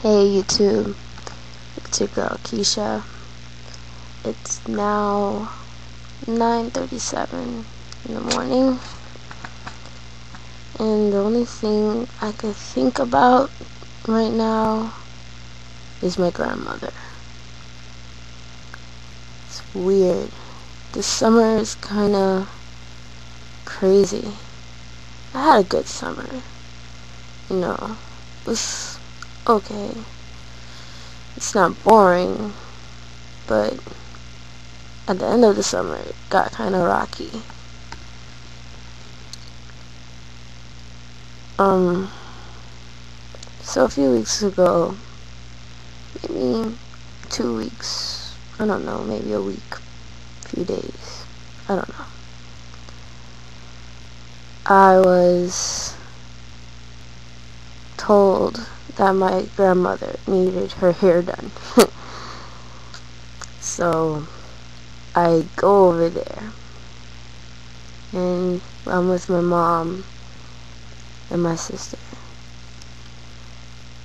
Hey YouTube, it's your girl Keisha. It's now 9:37 in the morning, and the only thing I could think about right now is my grandmother. It's weird. This summer is kinda crazy. I had a good summer. It was okay. It's not boring, but at the end of the summer it got kind of rocky. So a few weeks ago, maybe 2 weeks, I don't know, maybe a week, a few days, I don't know, I was told that my grandmother needed her hair done. So I go over there, and I'm with my mom and my sister,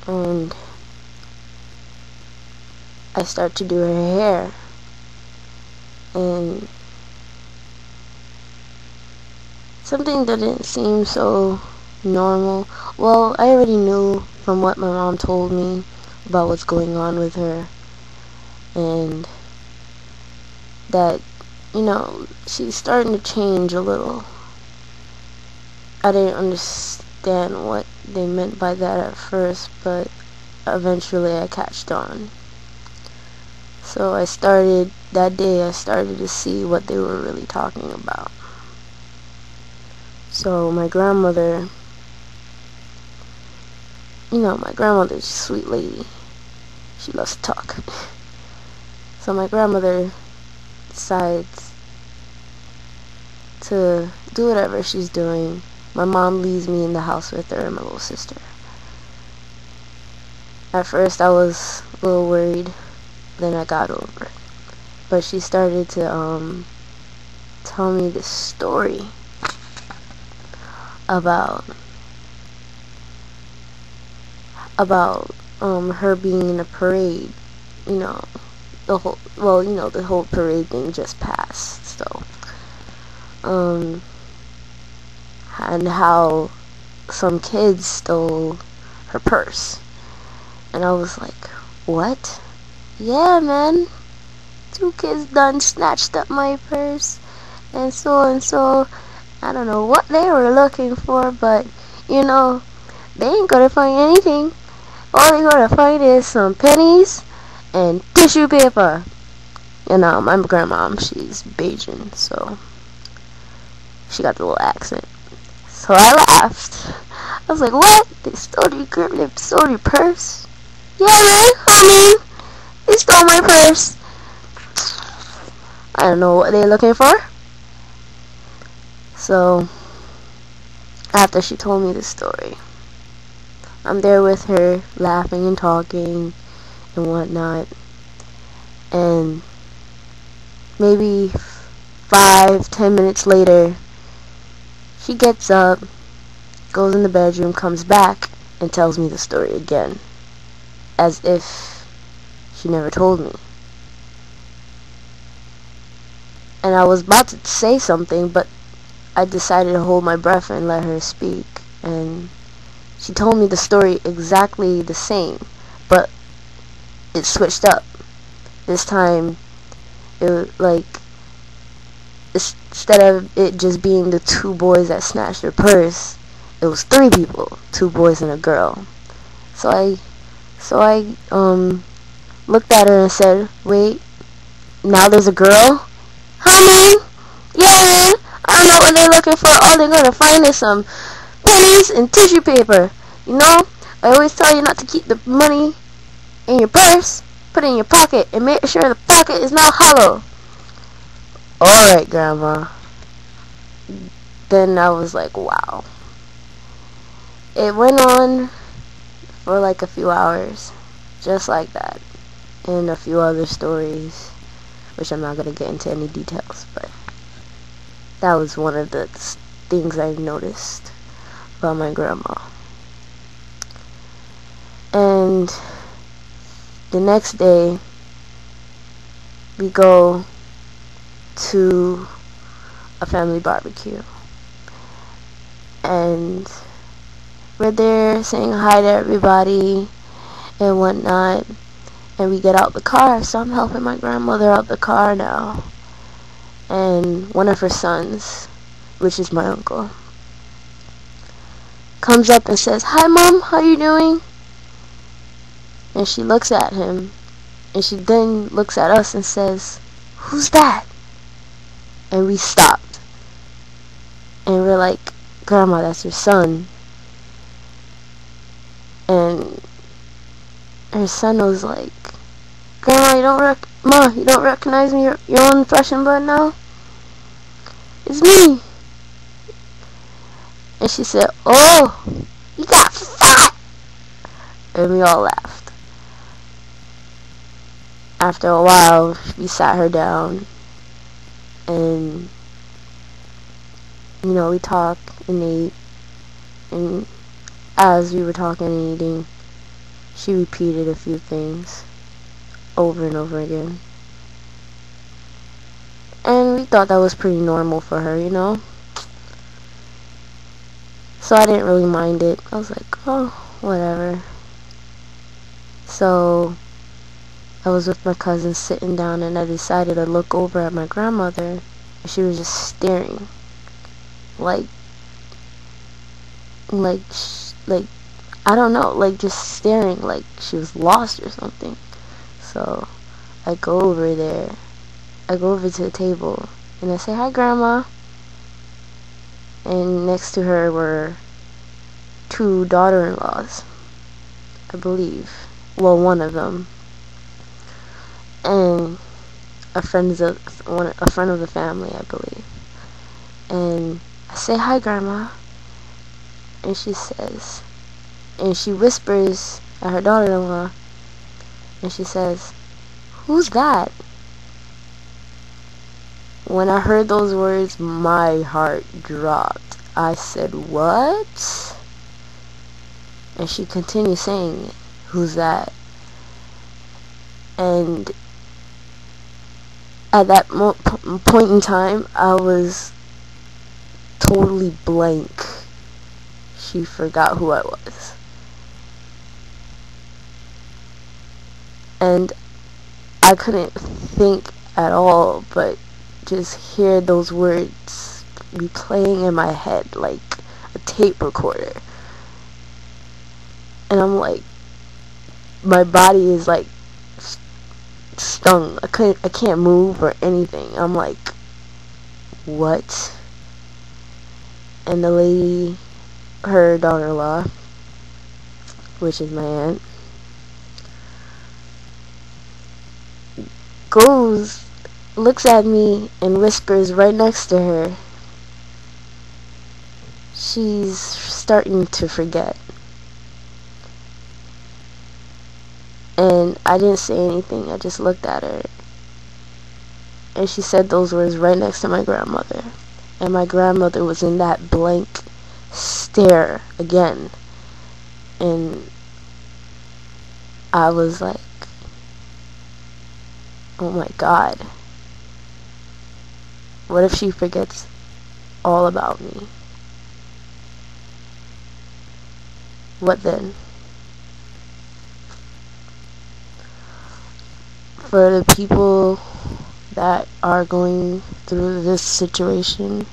and I start to do her hair, and something that didn't seem so normal. Well, I already knew from what my mom told me about what's going on with her, and that, she's starting to change a little. I didn't understand what they meant by that at first, but eventually I catched on. So that day I started to see what they were really talking about. So my grandmother's a sweet lady. She loves to talk. So my grandmother decides to do whatever she's doing. My mom leaves me in the house with her and my little sister. At first I was a little worried, then I got over it. But she started to tell me this story about her being in a parade. The whole parade thing just passed, so and how some kids stole her purse. And I was like, what? Yeah, man, 2 kids done snatched up my purse, and so I don't know what they were looking for, but they ain't gonna find anything. All they're gonna find is some pennies and tissue paper. My grandma, she's Bajan, so she got the little accent. So I laughed. I was like, what? They stole your purse? Yeah, man, they stole my purse. I don't know what they're looking for. So after she told me this story, I'm there with her, laughing and talking and whatnot, and maybe 5-10 minutes later, she gets up, goes in the bedroom, comes back, and tells me the story again, as if she never told me. And I was about to say something, but I decided to hold my breath and let her speak, and she told me the story exactly the same, but it switched up. This time, it was like, instead of it just being the 2 boys that snatched her purse, it was 3 people, 2 boys and a girl. So I looked at her and said, wait, now there's a girl? Honey, yeah, man, I don't know what they're looking for. All they're gonna find is some pennies and tissue paper. I always tell you not to keep the money in your purse. Put it in your pocket and make sure the pocket is not hollow. Alright, Grandma. Then I was like, wow. It went on for like a few hours, just like that, and a few other stories, which I'm not going to get into any details, but that was one of the things I noticed about my grandma. And the next day, we go to a family barbecue. And we're there saying hi to everybody and whatnot. And we get out the car, so I'm helping my grandmother out the car now. And one of her sons, which is my uncle, comes up and says, "Hi Mom, how you doing?" And she looks at him, and she then looks at us and says, "Who's that?" And we stopped. And we're like, "Grandma, that's your son." And her son was like, "Grandma, you don't recognize me? Your own flesh and blood now? It's me." And she said, "Oh, you got fat." And we all laughed. After a while, we sat her down, and we talked and ate. And as we were talking and eating, she repeated a few things over and over again. And we thought that was pretty normal for her, So I didn't really mind it. I was like, oh, whatever. So I was with my cousin sitting down, and I decided to look over at my grandmother, and she was just staring. Like, I don't know, just staring like she was lost or something. So I go over there. I go over to the table, and I say, "Hi, Grandma." And next to her were two daughter-in-laws, I believe. Well, one of them. And a friend of the family, I believe. And I say, "Hi, Grandma." And she says, and she whispers at her daughter-in-law, and she says, "Who's that?" When I heard those words, my heart dropped. I said, "What?" And she continued saying, "Who's that?" And at that point in time, I was totally blank. She forgot who I was. And I couldn't think at all, but just hear those words replaying in my head like a tape recorder. And I'm like, my body is like stung. I can't move or anything. I'm like, what? And the lady, her daughter-in-law, which is my aunt, looks at me and whispers right next to her, "She's starting to forget." And I didn't say anything. I just looked at her. And she said those words right next to my grandmother. And my grandmother was in that blank stare again. And I was like, oh my God. What if she forgets all about me? What then? For the people that are going through this situation,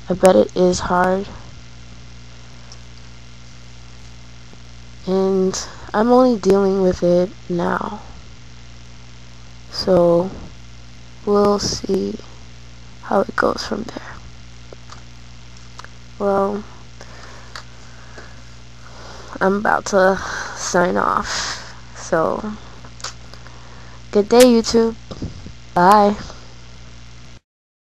I bet it is hard. And I'm only dealing with it now. So we'll see how it goes from there. Well, I'm about to sign off. So, good day, YouTube. Bye.